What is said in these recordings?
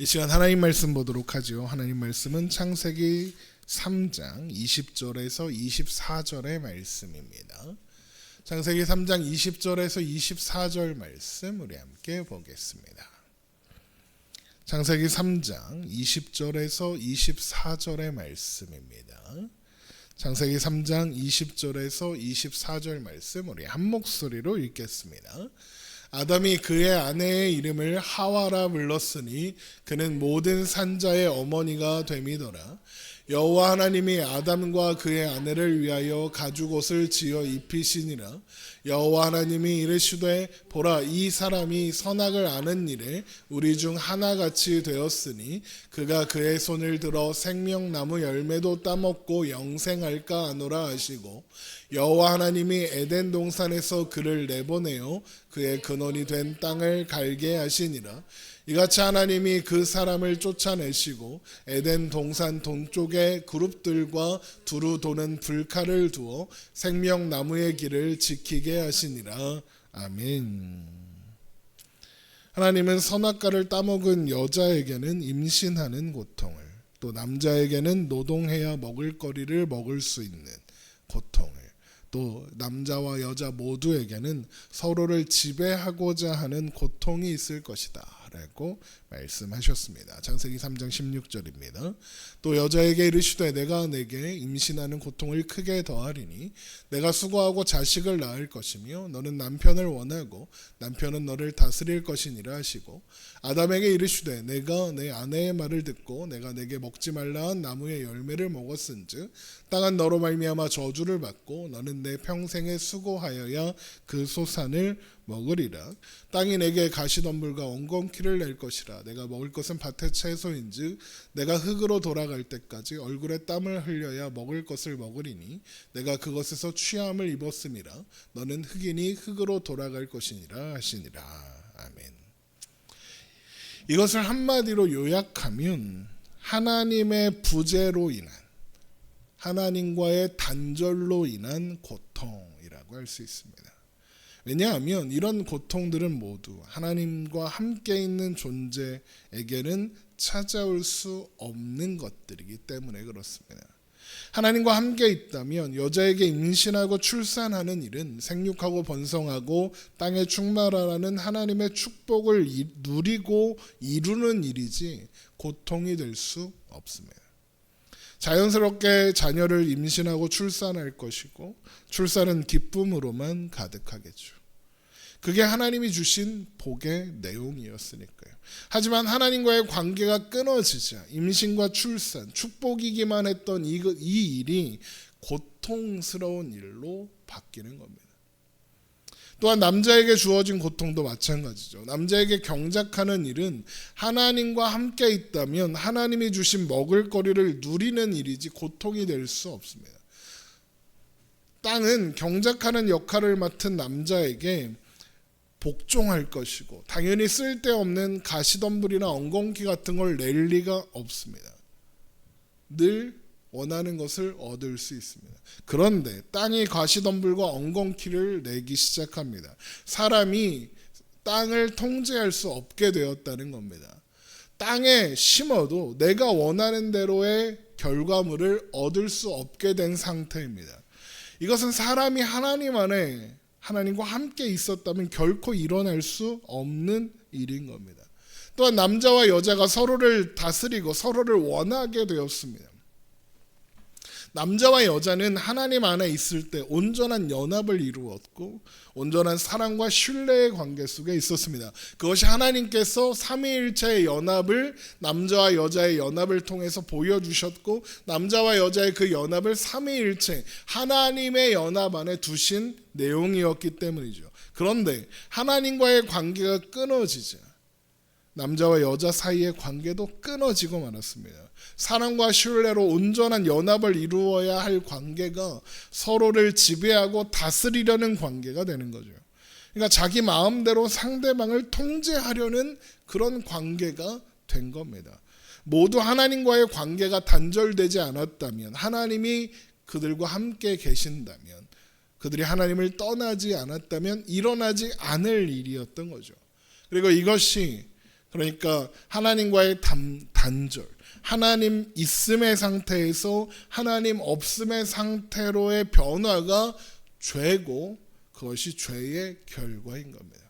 이 시간 하나님 말씀 보도록 하죠. 하나님 말씀은 창세기 3장 20절에서 24절의 말씀입니다. 창세기 3장 20절에서 24절 말씀 우리 함께 보겠습니다. 창세기 3장 20절에서 24절의 말씀입니다. 창세기 3장 20절에서 24절 말씀 우리 한 목소리로 읽겠습니다. 아담이 그의 아내의 이름을 하와라 불렀으니 그는 모든 산자의 어머니가 됨이더라. 여호와 하나님이 아담과 그의 아내를 위하여 가죽옷을 지어 입히시니라. 여호와 하나님이 이르시되 보라, 이 사람이 선악을 아는 일에 우리 중 하나같이 되었으니 그가 그의 손을 들어 생명나무 열매도 따먹고 영생할까 하노라 하시고, 여호와 하나님이 에덴 동산에서 그를 내보내어 그의 근원이 된 땅을 갈게 하시니라. 이같이 하나님이 그 사람을 쫓아내시고 에덴 동산 동쪽에 그룹들과 두루 도는 불칼을 두어 생명나무의 길을 지키게 하시니라. 아멘. 하나님은 선악과를 따먹은 여자에게는 임신하는 고통을, 또 남자에게는 노동해야 먹을거리를 먹을 수 있는 고통을, 또 남자와 여자 모두에게는 서로를 지배하고자 하는 고통이 있을 것이다 라고 말씀하셨습니다. 창세기 3장 16절입니다. 또 여자에게 이르시되 내가 내게 임신하는 고통을 크게 더하리니 내가 수고하고 자식을 낳을 것이며 너는 남편을 원하고 남편은 너를 다스릴 것이니라 하시고, 아담에게 이르시되 내가 내 아내의 말을 듣고 내가 내게 먹지 말라 한 나무의 열매를 먹었은즉 땅은 너로 말미암아 저주를 받고 너는 내 평생에 수고하여야 그 소산을 먹으리라. 땅이 내게 가시덤불과 엉겅퀴를 낼 것이라. 내가 먹을 것은 밭의 채소인즉 내가 흙으로 돌아갈 때까지 얼굴에 땀을 흘려야 먹을 것을 먹으리니 내가 그것에서 취함을 입었음이라. 너는 흙이니 흙으로 돌아갈 것이니라 하시니라. 아멘. 이것을 한마디로 요약하면 하나님의 부재로 인한, 하나님과의 단절로 인한 고통이라고 할 수 있습니다. 왜냐하면 이런 고통들은 모두 하나님과 함께 있는 존재에게는 찾아올 수 없는 것들이기 때문에 그렇습니다. 하나님과 함께 있다면 여자에게 임신하고 출산하는 일은 생육하고 번성하고 땅에 충만하라는 하나님의 축복을 누리고 이루는 일이지 고통이 될 수 없습니다. 자연스럽게 자녀를 임신하고 출산할 것이고 출산은 기쁨으로만 가득하겠죠. 그게 하나님이 주신 복의 내용이었으니까요. 하지만 하나님과의 관계가 끊어지자 임신과 출산, 축복이기만 했던 이 일이 고통스러운 일로 바뀌는 겁니다. 또한 남자에게 주어진 고통도 마찬가지죠. 남자에게 경작하는 일은 하나님과 함께 있다면 하나님이 주신 먹을거리를 누리는 일이지 고통이 될 수 없습니다. 땅은 경작하는 역할을 맡은 남자에게 복종할 것이고 당연히 쓸데없는 가시덤불이나 엉겅퀴 같은 걸 낼 리가 없습니다. 늘 원하는 것을 얻을 수 있습니다. 그런데 땅이 가시덤불과 엉겅퀴를 내기 시작합니다. 사람이 땅을 통제할 수 없게 되었다는 겁니다. 땅에 심어도 내가 원하는 대로의 결과물을 얻을 수 없게 된 상태입니다. 이것은 사람이 하나님 안에 하나님과 함께 있었다면 결코 일어날 수 없는 일인 겁니다. 또한 남자와 여자가 서로를 다스리고 서로를 원하게 되었습니다. 남자와 여자는 하나님 안에 있을 때 온전한 연합을 이루었고 온전한 사랑과 신뢰의 관계 속에 있었습니다. 그것이 하나님께서 삼위일체의 연합을 남자와 여자의 연합을 통해서 보여주셨고 남자와 여자의 그 연합을 삼위일체 하나님의 연합 안에 두신 내용이었기 때문이죠. 그런데 하나님과의 관계가 끊어지자 남자와 여자 사이의 관계도 끊어지고 말았습니다. 사랑과 신뢰로 온전한 연합을 이루어야 할 관계가 서로를 지배하고 다스리려는 관계가 되는 거죠. 그러니까 자기 마음대로 상대방을 통제하려는 그런 관계가 된 겁니다. 모두 하나님과의 관계가 단절되지 않았다면, 하나님이 그들과 함께 계신다면, 그들이 하나님을 떠나지 않았다면 일어나지 않을 일이었던 거죠. 그리고 이것이 그러니까 하나님과의 단절, 하나님 있음의 상태에서 하나님 없음의 상태로의 변화가 죄고 그것이 죄의 결과인 겁니다.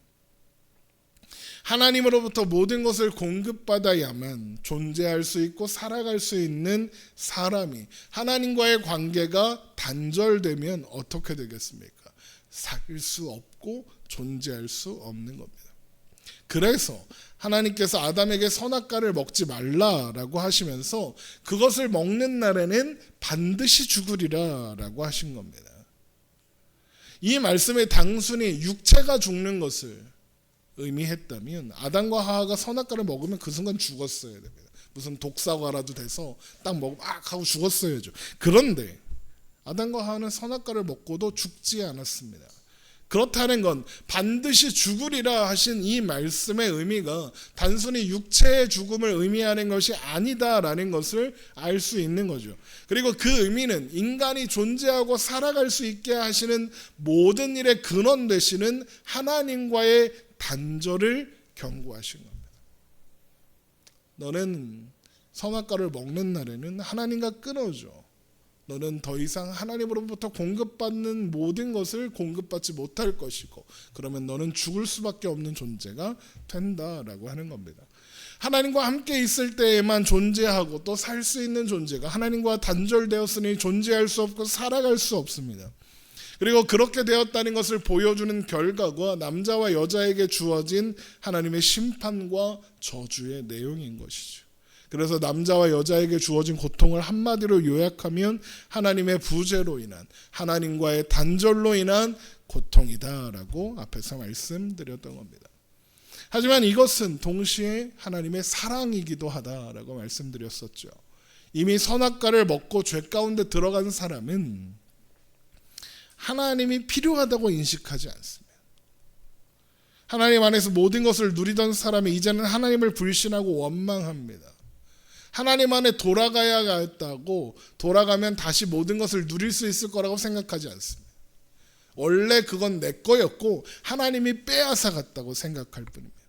하나님으로부터 모든 것을 공급받아야만 존재할 수 있고 살아갈 수 있는 사람이 하나님과의 관계가 단절되면 어떻게 되겠습니까? 살 수 없고 존재할 수 없는 겁니다. 그래서 하나님께서 아담에게 선악과를 먹지 말라라고 하시면서 그것을 먹는 날에는 반드시 죽으리라라고 하신 겁니다. 이 말씀에 단순히 육체가 죽는 것을 의미했다면 아담과 하와가 선악과를 먹으면 그 순간 죽었어야 됩니다. 무슨 독사과라도 돼서 딱 먹으면 하고 죽었어야죠. 그런데 아담과 하와는 선악과를 먹고도 죽지 않았습니다. 그렇다는 건 반드시 죽으리라 하신 이 말씀의 의미가 단순히 육체의 죽음을 의미하는 것이 아니다라는 것을 알 수 있는 거죠. 그리고 그 의미는 인간이 존재하고 살아갈 수 있게 하시는 모든 일의 근원 되시는 하나님과의 단절을 경고하신 겁니다. 너는 선악과를 먹는 날에는 하나님과 끊어져. 너는 더 이상 하나님으로부터 공급받는 모든 것을 공급받지 못할 것이고 그러면 너는 죽을 수밖에 없는 존재가 된다라고 하는 겁니다. 하나님과 함께 있을 때에만 존재하고 또 살 수 있는 존재가 하나님과 단절되었으니 존재할 수 없고 살아갈 수 없습니다. 그리고 그렇게 되었다는 것을 보여주는 결과가 남자와 여자에게 주어진 하나님의 심판과 저주의 내용인 것이죠. 그래서 남자와 여자에게 주어진 고통을 한마디로 요약하면 하나님의 부재로 인한 하나님과의 단절로 인한 고통이다라고 앞에서 말씀드렸던 겁니다. 하지만 이것은 동시에 하나님의 사랑이기도 하다라고 말씀드렸었죠. 이미 선악과를 먹고 죄 가운데 들어간 사람은 하나님이 필요하다고 인식하지 않습니다. 하나님 안에서 모든 것을 누리던 사람이 이제는 하나님을 불신하고 원망합니다. 하나님 안에 돌아가야겠다고 돌아가면 다시 모든 것을 누릴 수 있을 거라고 생각하지 않습니다. 원래 그건 내 거였고 하나님이 빼앗아 갔다고 생각할 뿐입니다.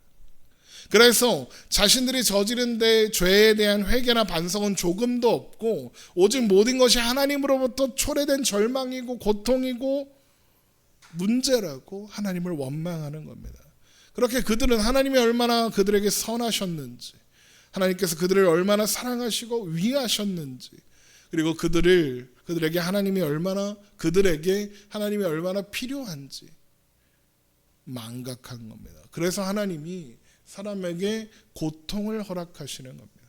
그래서 자신들이 저지른 데 죄에 대한 회개나 반성은 조금도 없고 오직 모든 것이 하나님으로부터 초래된 절망이고 고통이고 문제라고 하나님을 원망하는 겁니다. 그렇게 그들은 하나님이 얼마나 그들에게 선하셨는지 하나님께서 그들을 얼마나 사랑하시고 위하셨는지 그리고 그들에게 하나님이 얼마나 필요한지 망각한 겁니다. 그래서 하나님이 사람에게 고통을 허락하시는 겁니다.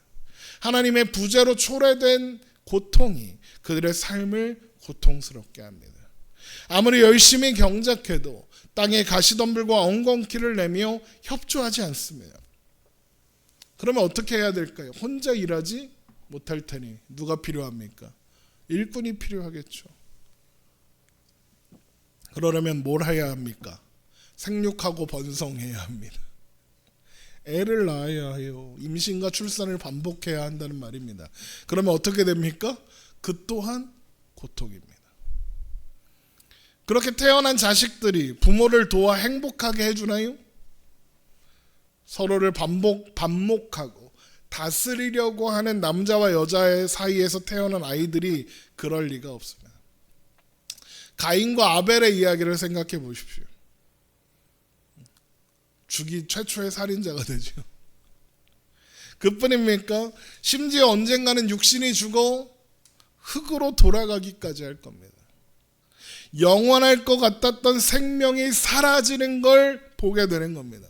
하나님의 부재로 초래된 고통이 그들의 삶을 고통스럽게 합니다. 아무리 열심히 경작해도 땅에 가시덤불과 엉겅퀴를 내며 협조하지 않습니다. 그러면 어떻게 해야 될까요? 혼자 일하지 못할 테니 누가 필요합니까? 일꾼이 필요하겠죠. 그러려면 뭘 해야 합니까? 생육하고 번성해야 합니다. 애를 낳아야 해요. 임신과 출산을 반복해야 한다는 말입니다. 그러면 어떻게 됩니까? 그 또한 고통입니다. 그렇게 태어난 자식들이 부모를 도와 행복하게 해주나요? 서로를 반목하고 다스리려고 하는 남자와 여자의 사이에서 태어난 아이들이 그럴 리가 없습니다. 가인과 아벨의 이야기를 생각해 보십시오. 죽이 최초의 살인자가 되죠. 그뿐입니까? 심지어 언젠가는 육신이 죽어 흙으로 돌아가기까지 할 겁니다. 영원할 것 같았던 생명이 사라지는 걸 보게 되는 겁니다.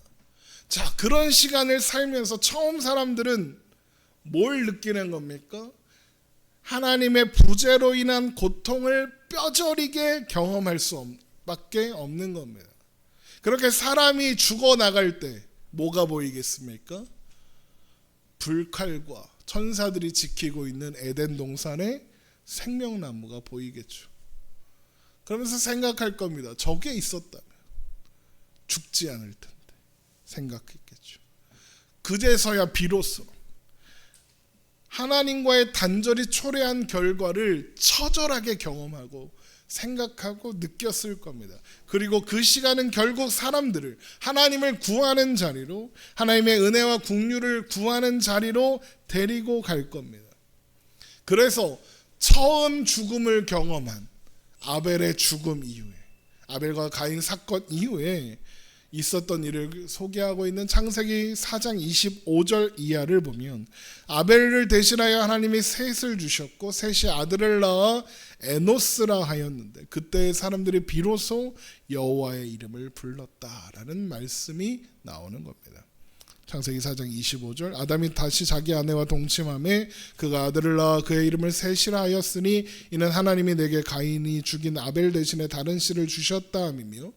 자, 그런 시간을 살면서 처음 사람들은 뭘 느끼는 겁니까? 하나님의 부재로 인한 고통을 뼈저리게 경험할 수밖에 없는 겁니다. 그렇게 사람이 죽어나갈 때 뭐가 보이겠습니까? 불칼과 천사들이 지키고 있는 에덴 동산의 생명나무가 보이겠죠. 그러면서 생각할 겁니다. 저게 있었다면 죽지 않을 텐데 생각했겠죠. 그제서야 비로소 하나님과의 단절이 초래한 결과를 처절하게 경험하고 생각하고 느꼈을 겁니다. 그리고 그 시간은 결국 사람들을 하나님을 구하는 자리로, 하나님의 은혜와 긍휼을 구하는 자리로 데리고 갈 겁니다. 그래서 처음 죽음을 경험한 아벨의 죽음 이후에, 아벨과 가인 사건 이후에 있었던 일을 소개하고 있는 창세기 4장 25절 이하를 보면, 아벨을 대신하여 하나님이 셋을 주셨고 셋이 아들을 낳아 에노스라 하였는데 그때 사람들이 비로소 여호와의 이름을 불렀다라는 말씀이 나오는 겁니다. 창세기 4장 25절, 아담이 다시 자기 아내와 동침하매 그가 아들을 낳아 그의 이름을 셋이라 하였으니 이는 하나님이 내게 가인이 죽인 아벨 대신에 다른 씨를 주셨다 함이며,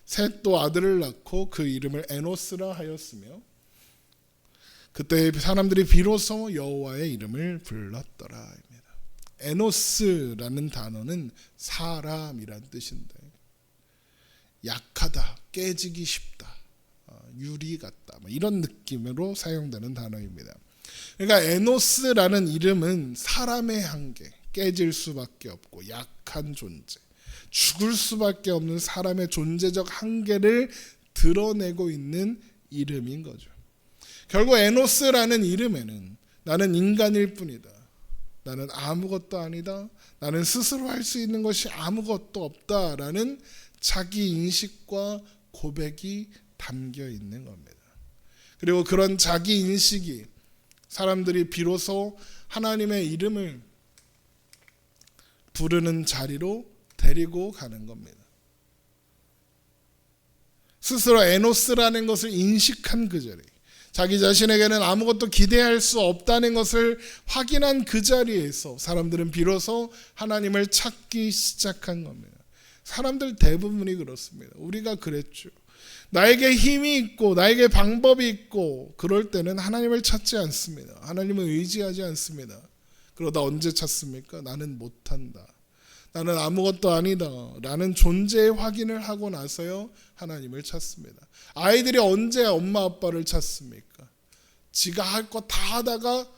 셋도 아들을 낳고 그 이름을 에노스라 하였으며 그때 사람들이 비로소 여호와의 이름을 불렀더라. 에노스라는 단어는 사람이란 뜻인데, 약하다, 깨지기 쉽다, 유리 같다, 이런 느낌으로 사용되는 단어입니다. 그러니까 에노스라는 이름은 사람의 한계, 깨질 수밖에 없고 약한 존재, 죽을 수밖에 없는 사람의 존재적 한계를 드러내고 있는 이름인 거죠. 결국 에노스라는 이름에는 나는 인간일 뿐이다, 나는 아무것도 아니다, 나는 스스로 할 수 있는 것이 아무것도 없다라는 자기 인식과 고백이 담겨 있는 겁니다. 그리고 그런 자기 인식이 사람들이 비로소 하나님의 이름을 부르는 자리로 데리고 가는 겁니다. 스스로 에노스라는 것을 인식한 그 자리, 자기 자신에게는 아무것도 기대할 수 없다는 것을 확인한 그 자리에서 사람들은 비로소 하나님을 찾기 시작한 겁니다. 사람들 대부분이 그렇습니다. 우리가 그랬죠. 나에게 힘이 있고 나에게 방법이 있고 그럴 때는 하나님을 찾지 않습니다. 하나님을 의지하지 않습니다. 그러다 언제 찾습니까? 나는 못한다, 나는 아무것도 아니다 라는 존재의 확인을 하고 나서요 하나님을 찾습니다. 아이들이 언제 엄마 아빠를 찾습니까? 지가 할 거 다 하다가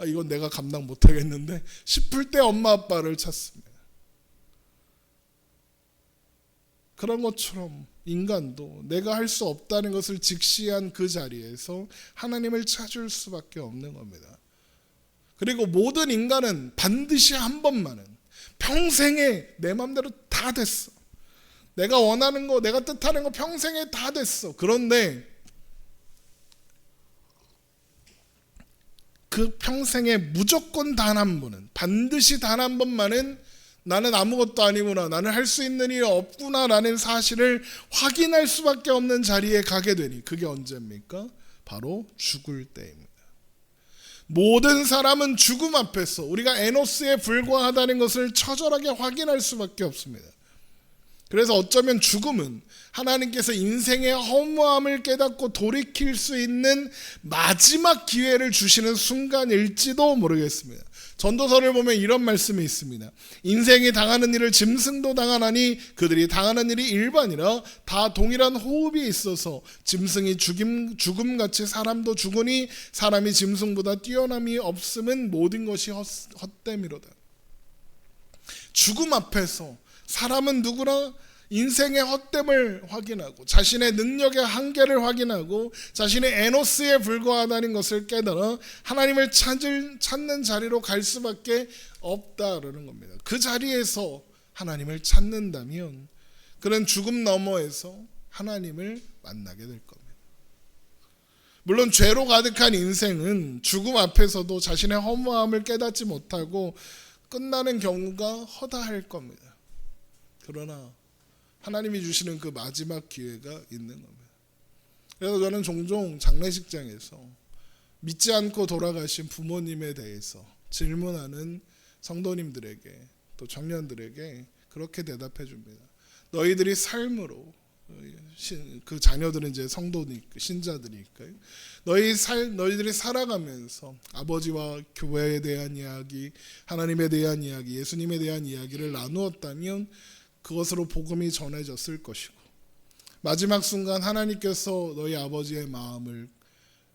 이건 내가 감당 못하겠는데 싶을 때 엄마 아빠를 찾습니다. 그런 것처럼 인간도 내가 할 수 없다는 것을 직시한 그 자리에서 하나님을 찾을 수밖에 없는 겁니다. 그리고 모든 인간은 반드시 한 번만은 평생에 내 맘대로 다 됐어, 내가 원하는 거, 내가 뜻하는 거 평생에 다 됐어. 그런데 그 평생에 무조건 단 한 번은, 반드시 단 한 번만은 나는 아무것도 아니구나, 나는 할 수 있는 일이 없구나 라는 사실을 확인할 수밖에 없는 자리에 가게 되니 그게 언제입니까? 바로 죽을 때입니다. 모든 사람은 죽음 앞에서 우리가 에노스에 불과하다는 것을 처절하게 확인할 수밖에 없습니다. 그래서 어쩌면 죽음은 하나님께서 인생의 허무함을 깨닫고 돌이킬 수 있는 마지막 기회를 주시는 순간일지도 모르겠습니다. 전도서를 보면 이런 말씀이 있습니다. 인생이 당하는 일을 짐승도 당하나니 그들이 당하는 일이 일반이라 다 동일한 호흡이 있어서 짐승이 죽음같이 사람도 죽으니 사람이 짐승보다 뛰어남이 없음은 모든 것이 헛됨이로다. 죽음 앞에서 사람은 누구나 인생의 헛됨을 확인하고 자신의 능력의 한계를 확인하고 자신의 에노스에 불과하다는 것을 깨달아 하나님을 찾는 자리로 갈 수밖에 없다라는 겁니다. 그 자리에서 하나님을 찾는다면 그는 죽음 너머에서 하나님을 만나게 될 겁니다. 물론 죄로 가득한 인생은 죽음 앞에서도 자신의 허무함을 깨닫지 못하고 끝나는 경우가 허다할 겁니다. 그러나 하나님이 주시는 그 마지막 기회가 있는 겁니다. 그래서 저는 종종 장례식장에서 믿지 않고 돌아가신 부모님에 대해서 질문하는 성도님들에게 또 청년들에게 그렇게 대답해 줍니다. 너희들이 삶으로, 그 자녀들은 이제 성도니까, 신자들이니까요. 너희들이 살아가면서 아버지와 교회에 대한 이야기, 하나님에 대한 이야기, 예수님에 대한 이야기를 나누었다면 그것으로 복음이 전해졌을 것이고 마지막 순간 하나님께서 너희 아버지의 마음을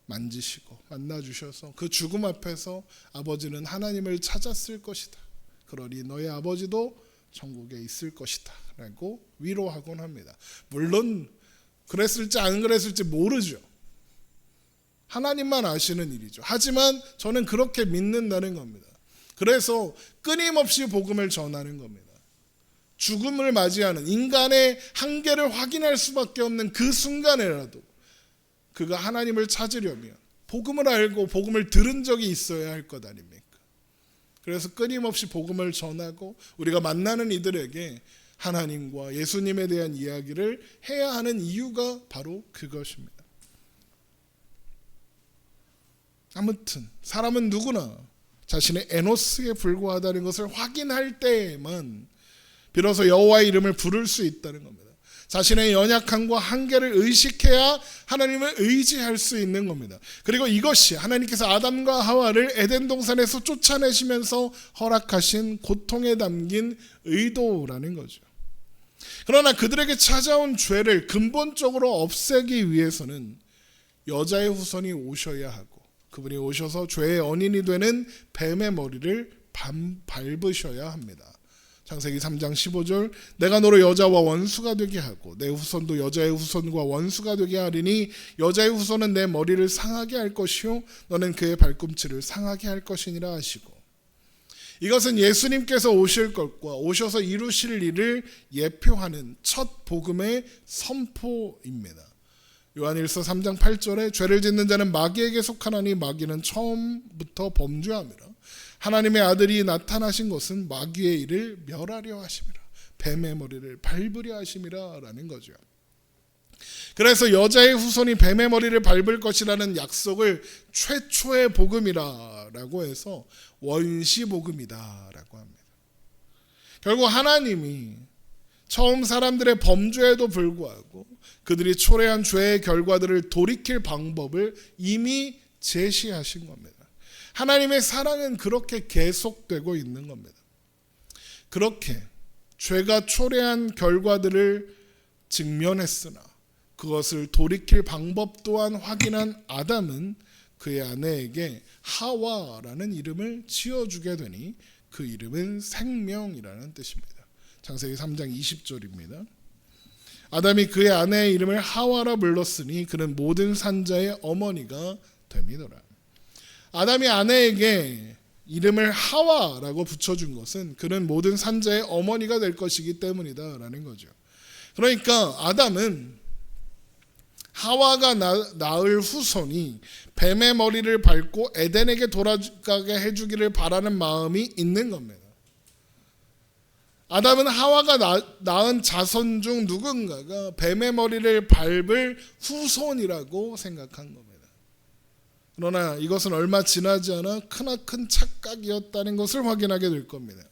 만지시고 만나주셔서 그 죽음 앞에서 아버지는 하나님을 찾았을 것이다. 그러니 너의 아버지도 천국에 있을 것이다 라고 위로하곤 합니다. 물론 그랬을지 안 그랬을지 모르죠. 하나님만 아시는 일이죠. 하지만 저는 그렇게 믿는다는 겁니다. 그래서 끊임없이 복음을 전하는 겁니다. 죽음을 맞이하는 인간의 한계를 확인할 수밖에 없는 그 순간에라도 그가 하나님을 찾으려면 복음을 알고 복음을 들은 적이 있어야 할 것 아닙니까? 그래서 끊임없이 복음을 전하고 우리가 만나는 이들에게 하나님과 예수님에 대한 이야기를 해야 하는 이유가 바로 그것입니다. 아무튼 사람은 누구나 자신의 에노스에 불과하다는 것을 확인할 때에만 비로소 여호와의 이름을 부를 수 있다는 겁니다. 자신의 연약함과 한계를 의식해야 하나님을 의지할 수 있는 겁니다. 그리고 이것이 하나님께서 아담과 하와를 에덴 동산에서 쫓아내시면서 허락하신 고통에 담긴 의도라는 거죠. 그러나 그들에게 찾아온 죄를 근본적으로 없애기 위해서는 여자의 후손이 오셔야 하고 그분이 오셔서 죄의 원인이 되는 뱀의 머리를 밟으셔야 합니다. 창세기 3장 15절 내가 너로 여자와 원수가 되게 하고 내 후손도 여자의 후손과 원수가 되게 하리니 여자의 후손은 내 머리를 상하게 할 것이요 너는 그의 발꿈치를 상하게 할 것이니라 하시고 이것은 예수님께서 오실 것과 오셔서 이루실 일을 예표하는 첫 복음의 선포입니다. 요한일서 3장 8절에 죄를 짓는 자는 마귀에게 속하나니 마귀는 처음부터 범죄함이라 하나님의 아들이 나타나신 것은 마귀의 일을 멸하려 하심이라 뱀의 머리를 밟으려 하심이라 라는 거죠. 그래서 여자의 후손이 뱀의 머리를 밟을 것이라는 약속을 최초의 복음이라고 해서 원시복음이다라고 합니다. 결국 하나님이 처음 사람들의 범죄에도 불구하고 그들이 초래한 죄의 결과들을 돌이킬 방법을 이미 제시하신 겁니다. 하나님의 사랑은 그렇게 계속되고 있는 겁니다. 그렇게 죄가 초래한 결과들을 직면했으나 그것을 돌이킬 방법 또한 확인한 아담은 그의 아내에게 하와라는 이름을 지어주게 되니 그 이름은 생명이라는 뜻입니다. 창세기 3장 20절입니다. 아담이 그의 아내의 이름을 하와라 불렀으니 그는 모든 산자의 어머니가 됨이더라. 아담이 아내에게 이름을 하와라고 붙여준 것은 그는 모든 산자의 어머니가 될 것이기 때문이다라는 거죠. 그러니까 아담은 하와가 낳을 후손이 뱀의 머리를 밟고 에덴에게 돌아가게 해주기를 바라는 마음이 있는 겁니다. 아담은 하와가 낳은 자손 중 누군가가 뱀의 머리를 밟을 후손이라고 생각한 겁니다. 그러나 이것은 얼마 지나지 않아 크나큰 착각이었다는 것을 확인하게 될 겁니다.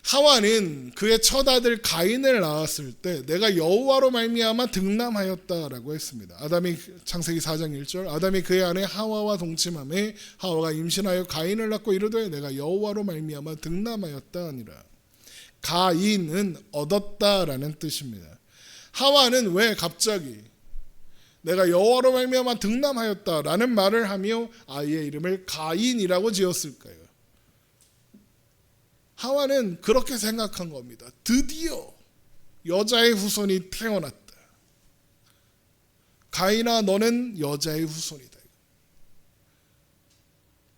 하와는 그의 첫 아들 가인을 낳았을 때 내가 여호와로 말미암아 득남하였다라고 했습니다. 아담이 창세기 4장 1절 아담이 그의 아내 하와와 동침하매 하와가 임신하여 가인을 낳고 이르되 내가 여호와로 말미암아 득남하였다 하니라. 가인은 얻었다라는 뜻입니다. 하와는 왜 갑자기 내가 여호와로 말미암아 득남하였다라는 말을 하며 아이의 이름을 가인이라고 지었을까요? 하와는 그렇게 생각한 겁니다. 드디어 여자의 후손이 태어났다. 가인아 너는 여자의 후손이다.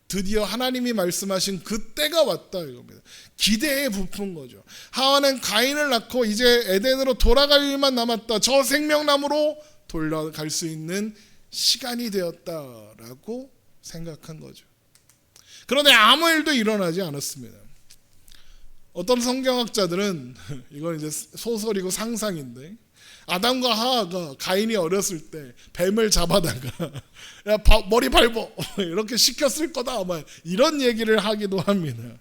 드디어 하나님이 말씀하신 그 때가 왔다 이겁니다. 기대에 부푼 거죠. 하와는 가인을 낳고 이제 에덴으로 돌아갈 일만 남았다. 저 생명나무로 돌아갈 수 있는 시간이 되었다라고 생각한 거죠. 그런데 아무 일도 일어나지 않았습니다. 어떤 성경학자들은 이건 이제 소설이고 상상인데 아담과 하와가 가인이 어렸을 때 뱀을 잡아다가 야 머리 밟어 이렇게 시켰을 거다 아마 이런 얘기를 하기도 합니다.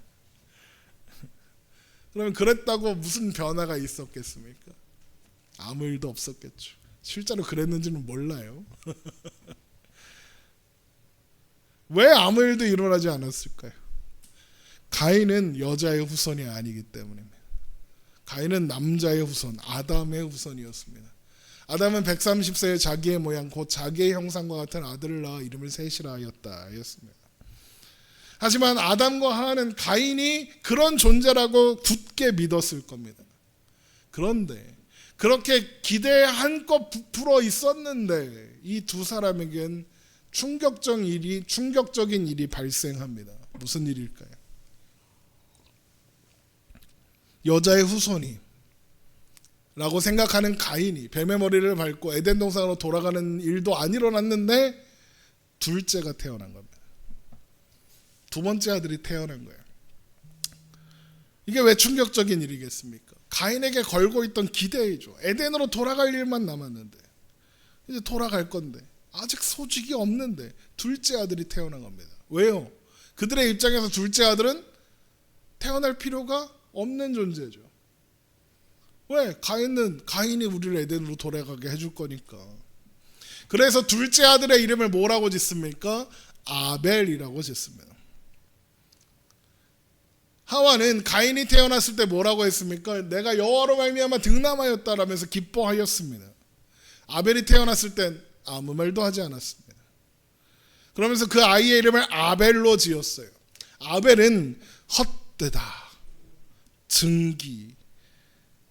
그러면 그랬다고 무슨 변화가 있었겠습니까? 아무 일도 없었겠죠. 실제로 그랬는지는 몰라요. 왜 아무 일도 일어나지 않았을까요? 가인은 여자의 후손이 아니기 때문입니다. 가인은 남자의 후손, 아담의 후손이었습니다. 아담은 130세에 자기의 모양 곧 자기의 형상과 같은 아들을 낳아 이름을 셋이라 하였다 였습니다. 하지만 아담과 하와는 가인이 그런 존재라고 굳게 믿었을 겁니다. 그런데 그렇게 기대에 한껏 부풀어 있었는데 이 두 사람에겐 충격적인 일이 발생합니다. 무슨 일일까요? 여자의 후손이 라고 생각하는 가인이 뱀의 머리를 밟고 에덴 동산으로 돌아가는 일도 안 일어났는데 둘째가 태어난 겁니다. 두 번째 아들이 태어난 거예요. 이게 왜 충격적인 일이겠습니까? 가인에게 걸고 있던 기대이죠. 에덴으로 돌아갈 일만 남았는데 이제 돌아갈 건데 아직 소식이 없는데 둘째 아들이 태어난 겁니다. 왜요? 그들의 입장에서 둘째 아들은 태어날 필요가 없는 존재죠. 왜? 가인이 우리를 에덴으로 돌아가게 해줄 거니까. 그래서 둘째 아들의 이름을 뭐라고 짓습니까? 아벨이라고 짓습니다. 하와는 가인이 태어났을 때 뭐라고 했습니까? 내가 여호와로 말미암아 득남하였다라면서 기뻐하였습니다. 아벨이 태어났을 땐 아무 말도 하지 않았습니다. 그러면서 그 아이의 이름을 아벨로 지었어요. 아벨은 헛되다, 증기,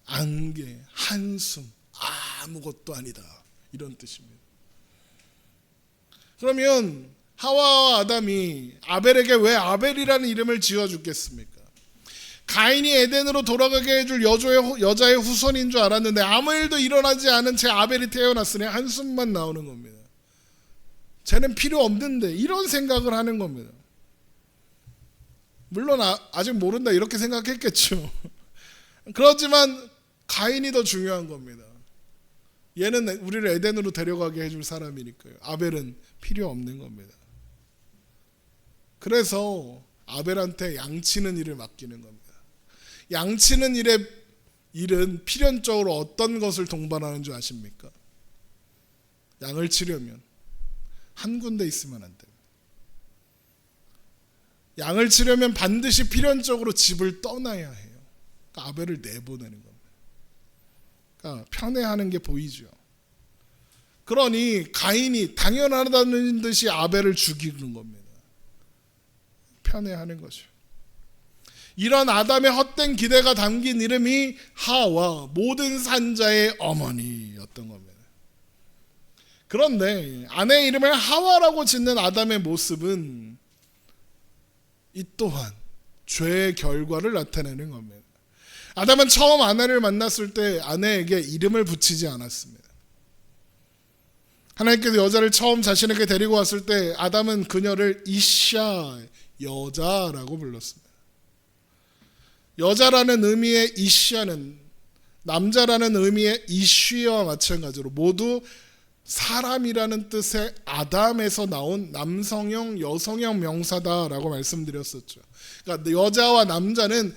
안개, 한숨, 아무것도 아니다, 이런 뜻입니다. 그러면 하와와 아담이 아벨에게 왜 아벨이라는 이름을 지어줬겠습니까? 가인이 에덴으로 돌아가게 해줄 여자의 후손인 줄 알았는데 아무 일도 일어나지 않은 채 아벨이 태어났으니 한숨만 나오는 겁니다. 쟤는 필요 없는데, 이런 생각을 하는 겁니다. 물론 아직 모른다 이렇게 생각했겠죠. 그렇지만 가인이 더 중요한 겁니다. 얘는 우리를 에덴으로 데려가게 해줄 사람이니까요. 아벨은 필요 없는 겁니다. 그래서 아벨한테 양치는 일을 맡기는 겁니다. 양치는 일은 필연적으로 어떤 것을 동반하는 줄 아십니까? 양을 치려면 한 군데 있으면 안 됩니다. 양을 치려면 반드시 필연적으로 집을 떠나야 해요. 그러니까 아벨을 내보내는 겁니다. 그러니까 편애하는 게 보이죠. 그러니 가인이 당연하다는 듯이 아벨을 죽이는 겁니다. 편애하는 거죠. 이런 아담의 헛된 기대가 담긴 이름이 하와, 모든 산자의 어머니였던 겁니다. 그런데 아내의 이름을 하와라고 짓는 아담의 모습은 이 또한 죄의 결과를 나타내는 겁니다. 아담은 처음 아내를 만났을 때 아내에게 이름을 붙이지 않았습니다. 하나님께서 여자를 처음 자신에게 데리고 왔을 때 아담은 그녀를 이샤, 여자라고 불렀습니다. 여자라는 의미의 이샤는 남자라는 의미의 이쉬와 마찬가지로 모두 사람이라는 뜻의 아담에서 나온 남성형, 여성형 명사다라고 말씀드렸었죠. 그러니까 여자와 남자는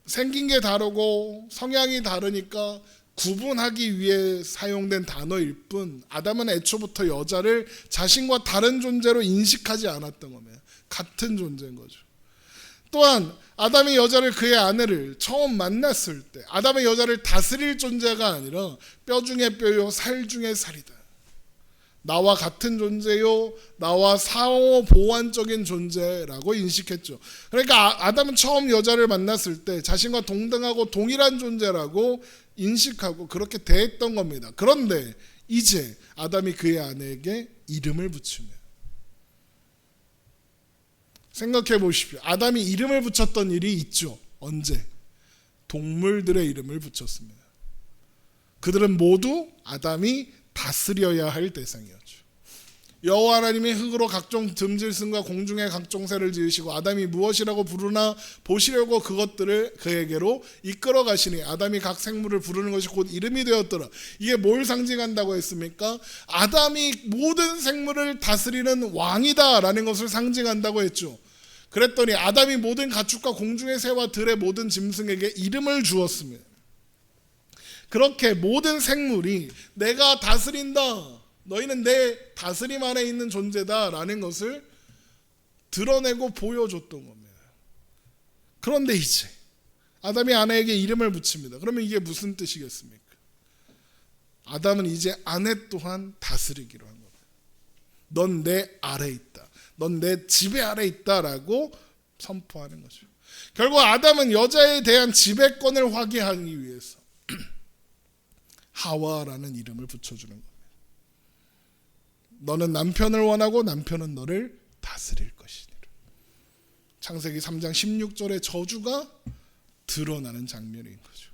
생긴 게 다르고 성향이 다르니까 구분하기 위해 사용된 단어일 뿐 아담은 애초부터 여자를 자신과 다른 존재로 인식하지 않았던 겁니다. 같은 존재인 거죠. 또한 아담이 여자를, 그의 아내를 처음 만났을 때 아담의 여자를 다스릴 존재가 아니라 뼈 중에 뼈요 살 중에 살이다, 나와 같은 존재요, 나와 상호 보완적인 존재라고 인식했죠. 그러니까 아담은 처음 여자를 만났을 때 자신과 동등하고 동일한 존재라고 인식하고 그렇게 대했던 겁니다. 그런데 이제 아담이 그의 아내에게 이름을 붙입니다. 생각해 보십시오. 아담이 이름을 붙였던 일이 있죠. 언제? 동물들의 이름을 붙였습니다. 그들은 모두 아담이 다스려야 할 대상이었죠. 여호와 하나님이 흙으로 각종 듬질승과 공중의 각종 새를 지으시고 아담이 무엇이라고 부르나 보시려고 그것들을 그에게로 이끌어 가시니 아담이 각 생물을 부르는 것이 곧 이름이 되었더라. 이게 뭘 상징한다고 했습니까? 아담이 모든 생물을 다스리는 왕이다라는 것을 상징한다고 했죠. 그랬더니 아담이 모든 가축과 공중의 새와 들의 모든 짐승에게 이름을 주었습니다. 그렇게 모든 생물이 내가 다스린다, 너희는 내 다스림 안에 있는 존재다라는 것을 드러내고 보여줬던 겁니다. 그런데 이제 아담이 아내에게 이름을 붙입니다. 그러면 이게 무슨 뜻이겠습니까? 아담은 이제 아내 또한 다스리기로 한 겁니다. 넌 내 아래 있다, 넌 내 지배 아래 있다라고 선포하는 거죠. 결국 아담은 여자에 대한 지배권을 확인하기 위해서 하와라는 이름을 붙여주는 겁니다. 너는 남편을 원하고 남편은 너를 다스릴 것이니라. 창세기 3장 16절의 저주가 드러나는 장면인 거죠.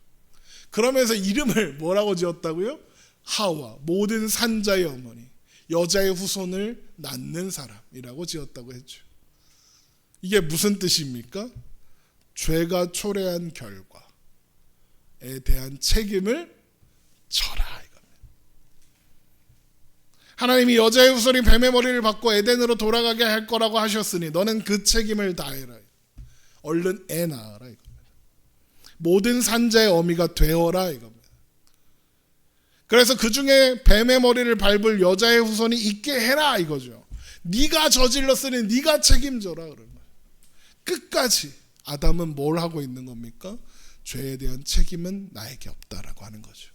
그러면서 이름을 뭐라고 지었다고요? 하와, 모든 산자의 어머니, 여자의 후손을 낳는 사람이라고 지었다고 했죠. 이게 무슨 뜻입니까? 죄가 초래한 결과에 대한 책임을 져라 이겁니다. 하나님이 여자의 후손이 뱀의 머리를 받고 에덴으로 돌아가게 할 거라고 하셨으니 너는 그 책임을 다해라. 얼른 애 낳아라 이겁니다. 모든 산자의 어미가 되어라 이겁니다. 그래서 그 중에 뱀의 머리를 밟을 여자의 후손이 있게 해라 이거죠. 네가 저질렀으니 네가 책임져라 그런 거예요. 끝까지 아담은 뭘 하고 있는 겁니까? 죄에 대한 책임은 나에게 없다라고 하는 거죠.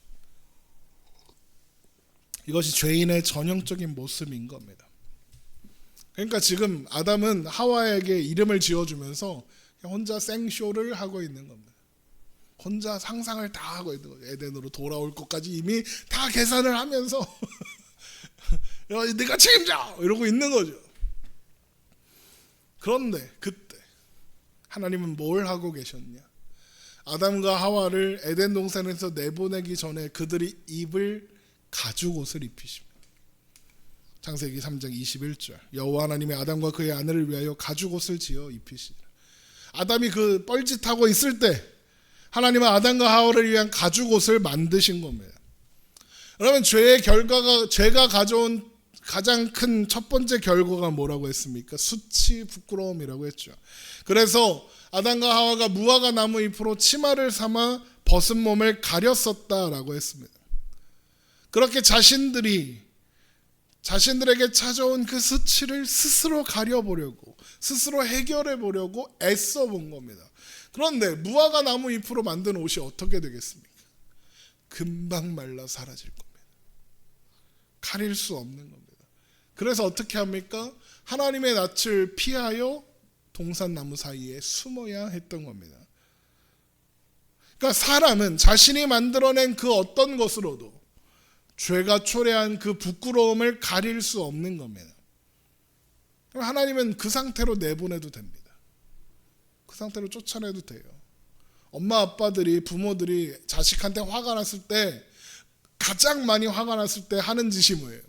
이것이 죄인의 전형적인 모습인 겁니다. 그러니까 지금 아담은 하와에게 이름을 지어주면서 혼자 생쇼를 하고 있는 겁니다. 혼자 상상을 다 하고 있는 거예요. 에덴으로 돌아올 것까지 이미 다 계산을 하면서 내가 책임져! 이러고 있는 거죠. 그런데 그때 하나님은 뭘 하고 계셨냐? 아담과 하와를 에덴 동산에서 내보내기 전에 그들이 입을 가죽옷을 입히십니다. 창세기 3장 21절 여호와 하나님이 아담과 그의 아내를 위하여 가죽옷을 지어 입히시니라. 아담이 그 뻘짓하고 있을 때 하나님은 아담과 하와를 위한 가죽옷을 만드신 겁니다. 그러면 죄가 가져온 가장 큰 첫 번째 결과가 뭐라고 했습니까? 수치, 부끄러움이라고 했죠. 그래서 아담과 하와가 무화과 나무 잎으로 치마를 삼아 벗은 몸을 가렸었다라고 했습니다. 그렇게 자신들에게 찾아온 그 수치를 스스로 가려보려고, 스스로 해결해 보려고 애써 본 겁니다. 그런데 무화과 나무 잎으로 만든 옷이 어떻게 되겠습니까? 금방 말라 사라질 겁니다. 가릴 수 없는 겁니다. 그래서 어떻게 합니까? 하나님의 낯을 피하여 동산나무 사이에 숨어야 했던 겁니다. 그러니까 사람은 자신이 만들어낸 그 어떤 것으로도 죄가 초래한 그 부끄러움을 가릴 수 없는 겁니다. 하나님은 그 상태로 내보내도 됩니다. 그 상태로 쫓아내도 돼요. 엄마 아빠들이 부모들이 자식한테 화가 났을 때 가장 많이 화가 났을 때 하는 짓이 뭐예요?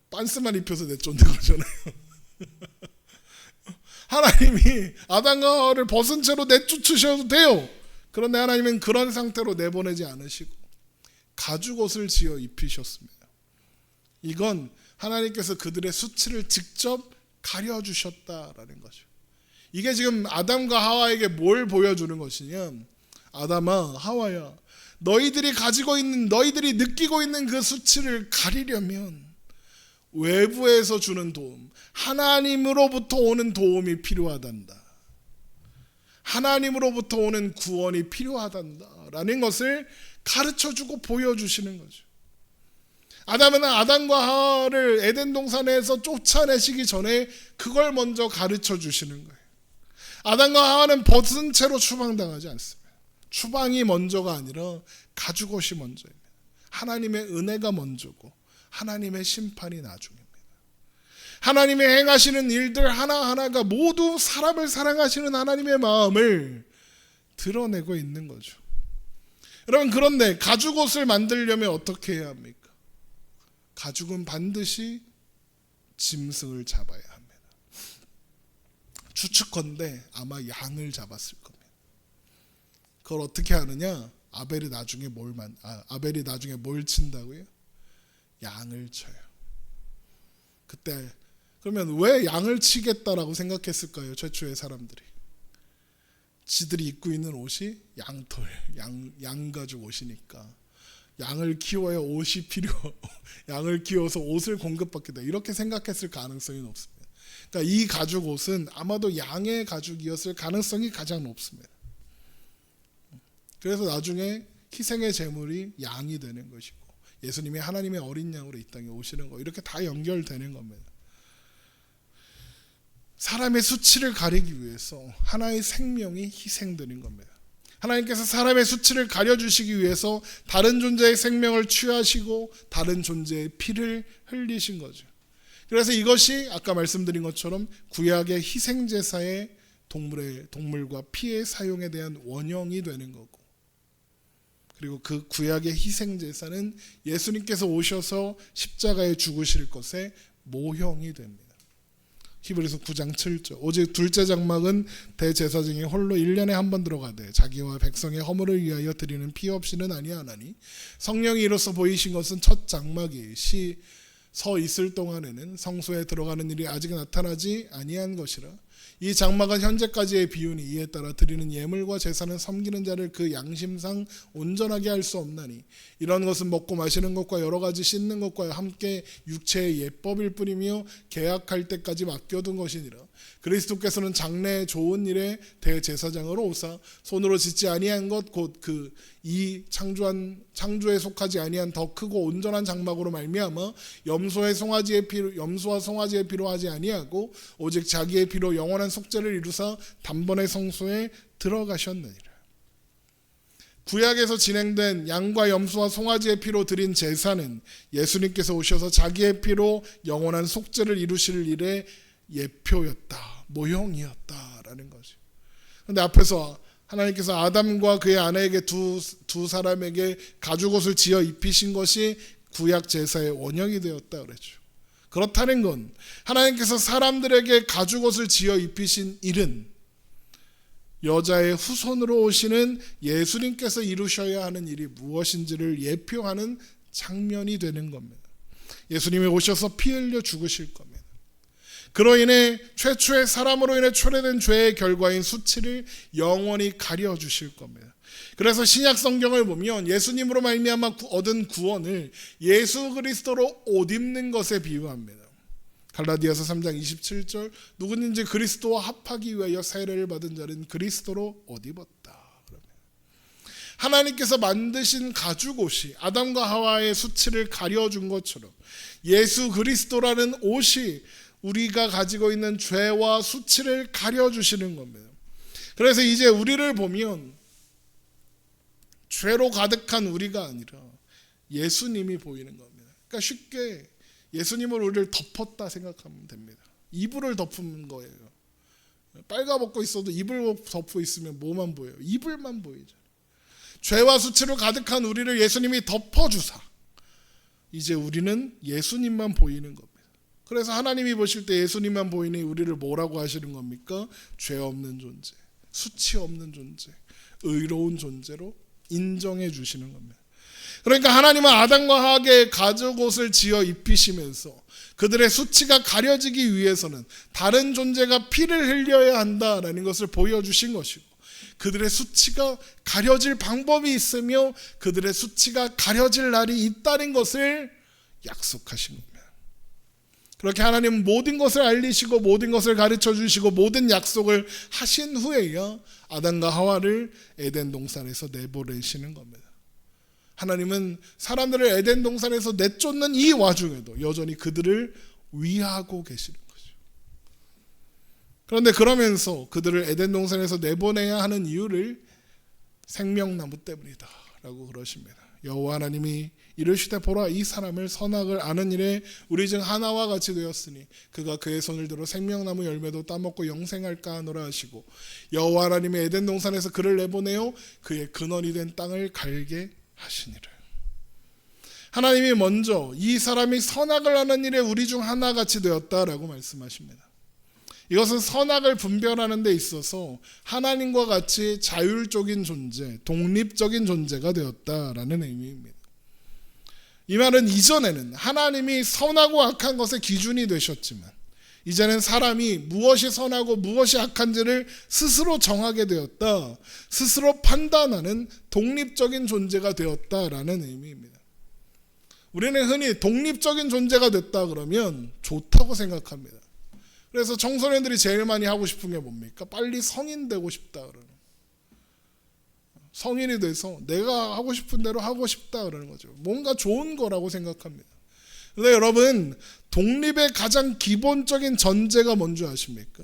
빤스만 입혀서 내쫓는 거잖아요. 하나님이 아담과 하와를 벗은 채로 내쫓으셔도 돼요. 그런데 하나님은 그런 상태로 내보내지 않으시고 가죽옷을 지어 입히셨습니다. 이건 하나님께서 그들의 수치를 직접 가려주셨다라는 거죠. 이게 지금 아담과 하와에게 뭘 보여주는 것이냐? 아담아, 하와야, 너희들이 느끼고 있는 그 수치를 가리려면 외부에서 주는 도움, 하나님으로부터 오는 도움이 필요하단다. 하나님으로부터 오는 구원이 필요하단다라는 것을 가르쳐주고 보여주시는 거죠. 아담은 아담과 하와를 에덴 동산에서 쫓아내시기 전에 그걸 먼저 가르쳐 주시는 거예요. 아담과 하와는 벗은 채로 추방당하지 않습니다. 추방이 먼저가 아니라 가죽옷이 먼저입니다. 하나님의 은혜가 먼저고 하나님의 심판이 나중입니다. 하나님이 행하시는 일들 하나하나가 모두 사람을 사랑하시는 하나님의 마음을 드러내고 있는 거죠. 여러분, 그런데 가죽옷을 만들려면 어떻게 해야 합니까? 가죽은 반드시 짐승을 잡아야 합니다. 추측컨대 아마 양을 잡았을 겁니다. 그걸 어떻게 하느냐? 아벨이 나중에 뭘 친다고요? 양을 쳐요. 그때 그러면 왜 양을 치겠다라고 생각했을까요? 최초의 사람들이. 지들이 입고 있는 옷이 양털, 양가죽 옷이니까 양을 키워야 옷이 양을 키워서 옷을 공급받겠다 이렇게 생각했을 가능성이 높습니다. 그러니까 이 가죽 옷은 아마도 양의 가죽이었을 가능성이 가장 높습니다. 그래서 나중에 희생의 제물이 양이 되는 것이고 예수님이 하나님의 어린 양으로 이 땅에 오시는 거 이렇게 다 연결되는 겁니다. 사람의 수치를 가리기 위해서 하나의 생명이 희생되는 겁니다. 하나님께서 사람의 수치를 가려주시기 위해서 다른 존재의 생명을 취하시고 다른 존재의 피를 흘리신 거죠. 그래서 이것이 아까 말씀드린 것처럼 구약의 희생제사의 동물과 피의 사용에 대한 원형이 되는 거고, 그리고 그 구약의 희생제사는 예수님께서 오셔서 십자가에 죽으실 것의 모형이 됩니다. 히브리서 9장 7절 오직 둘째 장막은 대제사 중에 홀로 1년에 한 번 들어가되 자기와 백성의 허물을 위하여 드리는 피 없이는 아니하나니 성령이 이로써 보이신 것은 첫 장막이 서 있을 동안에는 성소에 들어가는 일이 아직 나타나지 아니한 것이라. 이 장막은 현재까지의 비유니 이에 따라 드리는 예물과 제사는 섬기는 자를 그 양심상 온전하게 할 수 없나니 이런 것은 먹고 마시는 것과 여러 가지 씻는 것과 함께 육체의 예법일 뿐이며 계약할 때까지 맡겨둔 것이니라. 그리스도께서는 장래의 좋은 일에 대제사장으로 오사 손으로 짓지 아니한 것 곧 그 이 창조에 속하지 아니한 더 크고 온전한 장막으로 말미암아 염소와 송아지의 피로 하지 아니하고 오직 자기의 피로 영원한 속죄를 이루사 단번에 성소에 들어가셨느니라. 구약에서 진행된 양과 염소와 송아지의 피로 드린 제사는 예수님께서 오셔서 자기의 피로 영원한 속죄를 이루실 일의 예표였다, 모형이었다라는 거죠. 그런데 앞에서 하나님께서 아담과 그의 아내에게 두 사람에게 가죽옷을 지어 입히신 것이 구약 제사의 원형이 되었다 그랬죠. 그렇다는 건 하나님께서 사람들에게 가죽옷을 지어 입히신 일은 여자의 후손으로 오시는 예수님께서 이루셔야 하는 일이 무엇인지를 예표하는 장면이 되는 겁니다. 예수님이 오셔서 피 흘려 죽으실 겁니다. 그로 인해 최초의 사람으로 인해 초래된 죄의 결과인 수치를 영원히 가려주실 겁니다. 그래서 신약 성경을 보면 예수님으로 말미암아 얻은 구원을 예수 그리스도로 옷 입는 것에 비유합니다. 갈라디아서 3장 27절 누구든지 그리스도와 합하기 위하여 세례를 받은 자는 그리스도로 옷 입었다. 하나님께서 만드신 가죽옷이 아담과 하와의 수치를 가려준 것처럼 예수 그리스도라는 옷이 우리가 가지고 있는 죄와 수치를 가려주시는 겁니다. 그래서 이제 우리를 보면 죄로 가득한 우리가 아니라 예수님이 보이는 겁니다. 그러니까 쉽게 예수님을 우리를 덮었다 생각하면 됩니다. 이불을 덮은 거예요. 빨가벗고 있어도 이불 덮고 있으면 뭐만 보여요? 이불만 보이죠. 죄와 수치로 가득한 우리를 예수님이 덮어주사 이제 우리는 예수님만 보이는 겁니다. 그래서 하나님이 보실 때 예수님만 보이니 우리를 뭐라고 하시는 겁니까? 죄 없는 존재, 수치 없는 존재, 의로운 존재로 인정해 주시는 겁니다. 그러니까 하나님은 아담과 하와에게 가죽옷을 지어 입히시면서 그들의 수치가 가려지기 위해서는 다른 존재가 피를 흘려야 한다라는 것을 보여주신 것이고, 그들의 수치가 가려질 방법이 있으며 그들의 수치가 가려질 날이 있다는 것을 약속하신 겁니다. 그렇게 하나님은 모든 것을 알리시고 모든 것을 가르쳐 주시고 모든 약속을 하신 후에야 아담과 하와를 에덴 동산에서 내보내시는 겁니다. 하나님은 사람들을 에덴 동산에서 내쫓는 이 와중에도 여전히 그들을 위하고 계시는 거죠. 그런데 그러면서 그들을 에덴 동산에서 내보내야 하는 이유를 생명나무 때문이다 라고 그러십니다. 여호와 하나님이 이르시되 보라 이 사람을 선악을 아는 일에 우리 중 하나와 같이 되었으니 그가 그의 손을 들어 생명나무 열매도 따먹고 영생할까 하노라 하시고, 여호와 하나님이 에덴 동산에서 그를 내보내어 그의 근원이 된 땅을 갈게 하시니라. 하나님이 먼저 이 사람이 선악을 하는 일에 우리 중 하나같이 되었다라고 말씀하십니다. 이것은 선악을 분별하는 데 있어서 하나님과 같이 자율적인 존재, 독립적인 존재가 되었다라는 의미입니다. 이 말은 이전에는 하나님이 선하고 악한 것의 기준이 되셨지만 이제는 사람이 무엇이 선하고 무엇이 악한지를 스스로 정하게 되었다, 스스로 판단하는 독립적인 존재가 되었다라는 의미입니다. 우리는 흔히 독립적인 존재가 됐다 그러면 좋다고 생각합니다. 그래서 청소년들이 제일 많이 하고 싶은 게 뭡니까? 빨리 성인 되고 싶다 그러는, 성인이 돼서 내가 하고 싶은 대로 하고 싶다 그러는 거죠. 뭔가 좋은 거라고 생각합니다. 근데 여러분, 독립의 가장 기본적인 전제가 뭔지 아십니까?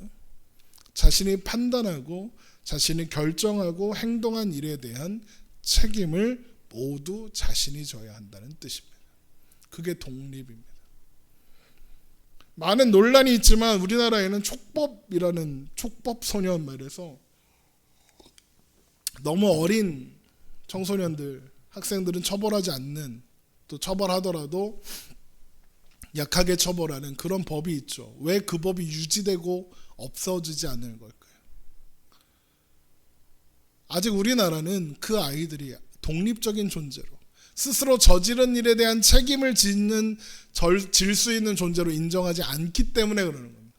자신이 판단하고 자신이 결정하고 행동한 일에 대한 책임을 모두 자신이 져야 한다는 뜻입니다. 그게 독립입니다. 많은 논란이 있지만 우리나라에는 촉법이라는 촉법소년 말해서 너무 어린 청소년들, 학생들은 처벌하지 않는, 또 처벌하더라도 약하게 처벌하는 그런 법이 있죠. 왜 그 법이 유지되고 없어지지 않는 걸까요? 아직 우리나라는 그 아이들이 독립적인 존재로 스스로 저지른 일에 대한 책임을 질 수 있는 존재로 인정하지 않기 때문에 그러는 겁니다.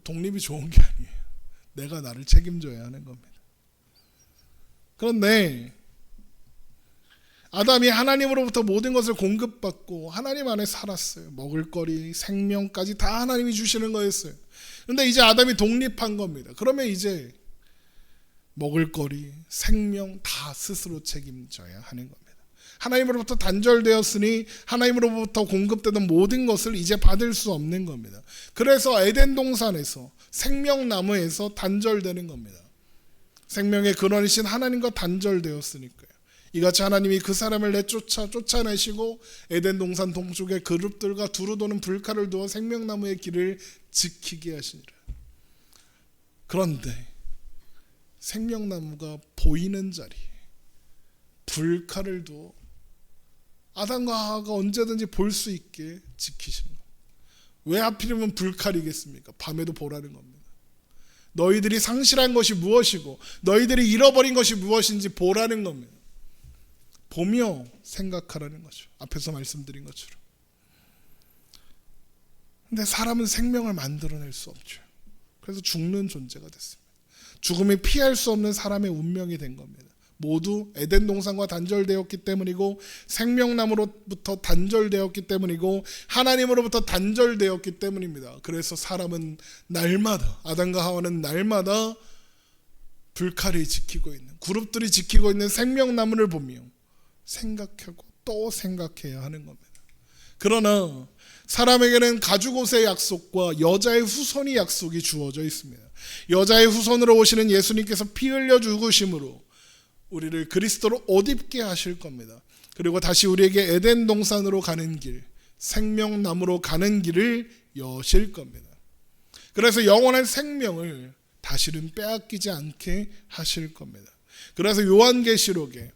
독립이 좋은 게 아니에요. 내가 나를 책임져야 하는 겁니다. 그런데 아담이 하나님으로부터 모든 것을 공급받고 하나님 안에 살았어요. 먹을거리, 생명까지 다 하나님이 주시는 거였어요. 그런데 이제 아담이 독립한 겁니다. 그러면 이제 먹을거리, 생명 다 스스로 책임져야 하는 겁니다. 하나님으로부터 단절되었으니 하나님으로부터 공급되던 모든 것을 이제 받을 수 없는 겁니다. 그래서 에덴 동산에서 생명나무에서 단절되는 겁니다. 생명의 근원이신 하나님과 단절되었으니까요. 이같이 하나님이 그 사람을 쫓아내시고 에덴 동산 동쪽에 그룹들과 두루 도는 불칼을 두어 생명나무의 길을 지키게 하시니라. 그런데 생명나무가 보이는 자리에 불칼을 두어 아담과 하와가 언제든지 볼 수 있게 지키시는 겁니다. 왜 하필이면 불칼이겠습니까? 밤에도 보라는 겁니다. 너희들이 상실한 것이 무엇이고 너희들이 잃어버린 것이 무엇인지 보라는 겁니다. 보며 생각하라는 거죠. 앞에서 말씀드린 것처럼. 근데 사람은 생명을 만들어낼 수 없죠. 그래서 죽는 존재가 됐습니다. 죽음이 피할 수 없는 사람의 운명이 된 겁니다. 모두 에덴 동산과 단절되었기 때문이고 생명나무로부터 단절되었기 때문이고 하나님으로부터 단절되었기 때문입니다. 그래서 사람은 날마다, 아담과 하와는 날마다 불칼이 지키고 있는, 그룹들이 지키고 있는 생명나무를 보며 생각하고 또 생각해야 하는 겁니다. 그러나 사람에게는 가죽 옷의 약속과 여자의 후손이 약속이 주어져 있습니다. 여자의 후손으로 오시는 예수님께서 피 흘려 죽으심으로 우리를 그리스도로 옷 입게 하실 겁니다. 그리고 다시 우리에게 에덴 동산으로 가는 길, 생명나무로 가는 길을 여실 겁니다. 그래서 영원한 생명을 다시는 빼앗기지 않게 하실 겁니다. 그래서 요한계시록에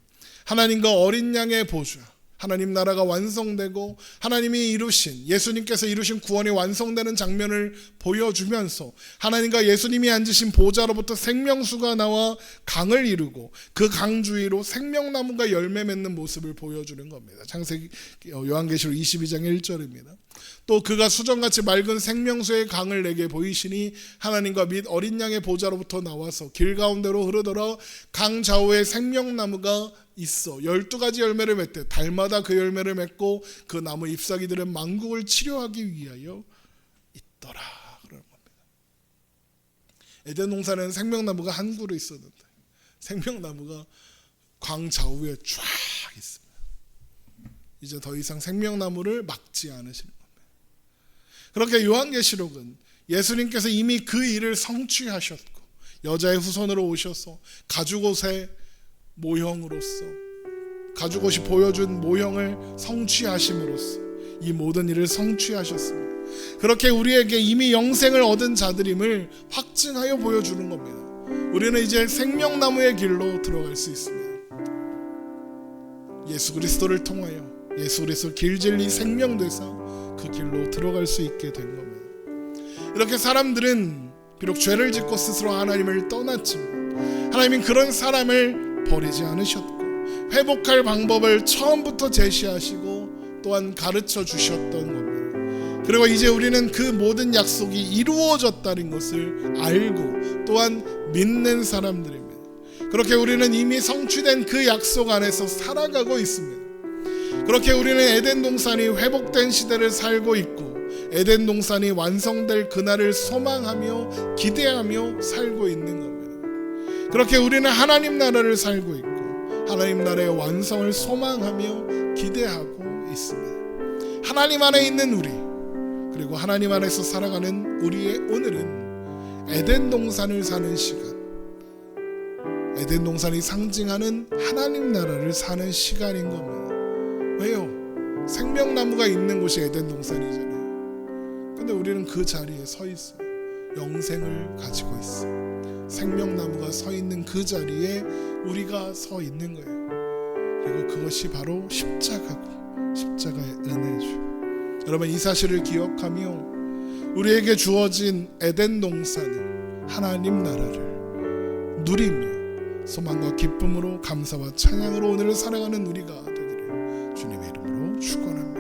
하나님과 어린 양의 보좌, 하나님 나라가 완성되고 하나님이 이루신, 예수님께서 이루신 구원이 완성되는 장면을 보여주면서 하나님과 예수님이 앉으신 보좌로부터 생명수가 나와 강을 이루고 그 강 주위로 생명나무가 열매 맺는 모습을 보여주는 겁니다. 창세기 요한계시록 22장 1절입니다. 또 그가 수정같이 맑은 생명수의 강을 내게 보이시니 하나님과 및 어린 양의 보좌로부터 나와서 길 가운데로 흐르더라. 강 좌우에 생명나무가 있어 12가지 열매를 맺되 달마다 그 열매를 맺고 그 나무 잎사귀들은 만국을 치료하기 위하여 있더라. 그런 겁니다. 에덴 동산에는 생명나무가 한 그루 있었는데 생명나무가 강 좌우에 쫙 있습니다. 이제 더 이상 생명나무를 막지 않으시는 겁니다. 그렇게 요한계시록은 예수님께서 이미 그 일을 성취하셨고 여자의 후손으로 오셔서 가죽옷의 모형으로서, 가죽옷이 보여준 모형을 성취하심으로써 이 모든 일을 성취하셨습니다. 그렇게 우리에게 이미 영생을 얻은 자들임을 확증하여 보여주는 겁니다. 우리는 이제 생명나무의 길로 들어갈 수 있습니다. 예수 그리스도를 통하여 예수 그리스도 길 진리 생명 되사 그 길로 들어갈 수 있게 된 겁니다. 이렇게 사람들은 비록 죄를 짓고 스스로 하나님을 떠났지만 하나님은 그런 사람을 버리지 않으셨고 회복할 방법을 처음부터 제시하시고 또한 가르쳐 주셨던 겁니다. 그리고 이제 우리는 그 모든 약속이 이루어졌다는 것을 알고 또한 믿는 사람들입니다. 그렇게 우리는 이미 성취된 그 약속 안에서 살아가고 있습니다. 그렇게 우리는 에덴 동산이 회복된 시대를 살고 있고 에덴 동산이 완성될 그날을 소망하며 기대하며 살고 있는 겁니다. 그렇게 우리는 하나님 나라를 살고 있고 하나님 나라의 완성을 소망하며 기대하고 있습니다. 하나님 안에 있는 우리, 그리고 하나님 안에서 살아가는 우리의 오늘은 에덴 동산을 사는 시간, 에덴 동산이 상징하는 하나님 나라를 사는 시간인 겁니다. 왜요? 생명나무가 있는 곳이 에덴 동산이잖아요. 근데 우리는 그 자리에 서 있어요. 영생을 가지고 있어요. 생명나무가 서 있는 그 자리에 우리가 서 있는 거예요. 그리고 그것이 바로 십자가고 십자가의 은혜죠. 여러분, 이 사실을 기억하며 우리에게 주어진 에덴 동산을, 하나님 나라를 누리며 소망과 기쁨으로 감사와 찬양으로 오늘을 살아가는 우리가 되기를 주님의 이름으로 축원합니다.